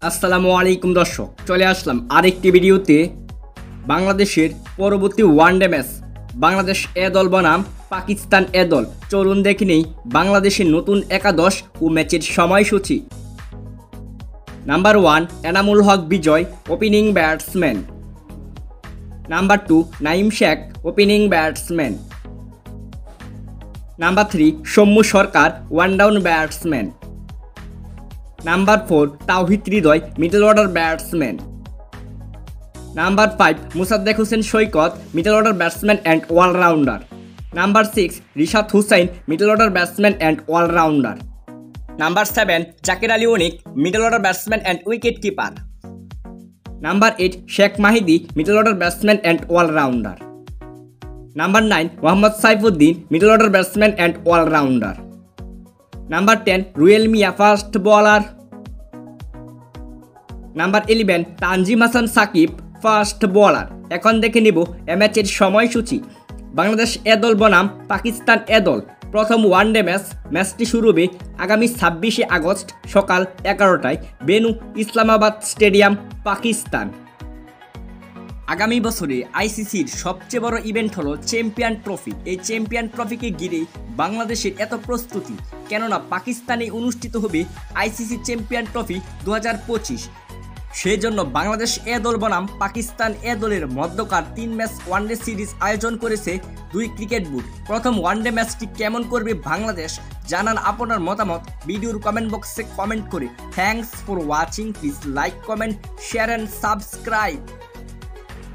আসসালামু আলাইকুম দর্শক, চলে আসলাম আরেকটি ভিডিওতে। বাংলাদেশের পরবর্তী ওয়ানডে ম্যাচ, বাংলাদেশ এ দল বনাম পাকিস্তান এ দল। চলুন দেখে নেই বাংলাদেশের নতুন একাদশ ও ম্যাচের সময়সূচি। Number 1 Enamul Haque Bijoy, opening batsman. Number 2 Naim Sheikh, opening batsman. Number 3 Soumya Sarkar, one down batsman. Number 4 Towhid Hridoy, middle order batsman. Number 5 Mosaddek Hossain Saikat, middle order batsman and allrounder. Number 6 Rishad Hussain, middle order batsman and allrounder. Number 7 Jaker Ali Anik, middle order batsman and wicket keeper. Number 8 Sheikh Mahedi, middle order batsman and allrounder. Number 9 Mohammad Saifuddin, middle order batsman and allrounder. Number 10 Ruyel Miah, fast bowler. Number 11 Tanzim Hasan Sakib, fast bowler. এখন দেখে নিব এ ম্যাচের সময়সূচি। বাংলাদেশ এ দল বনাম পাকিস্তান এ দল। প্রথম one day ম্যাচটি শুরু হবে আগামী 26শে আগস্ট সকাল 11টায়, বেনু ইসলামাবাদ স্টেডিয়াম, পাকিস্তান। আগামী বছরে আইসিসির সবচেয়ে বড় ইভেন্ট হলো চ্যাম্পিয়ন ট্রফি। এই চ্যাম্পিয়ন ট্রফিকে ঘিরে বাংলাদেশের এত প্রস্তুতি, কেননা পাকিস্তানে অনুষ্ঠিত হবে আইসিসি চ্যাম্পিয়ন ট্রফি 2025। সেই জন্য বাংলাদেশ এ দল বনাম পাকিস্তান এ দলের মধ্যকার 3 ম্যাচ ওয়ানডে সিরিজ আয়োজন করেছে 2 ক্রিকেট বোর্ড। প্রথম ওয়ানডে ম্যাচটি কেমন করবে বাংলাদেশ, জানান আপনার মতামত ভিডিওর কমেন্ট বক্সে কমেন্ট করে। Thanks for watching, please like, comment, share and subscribe.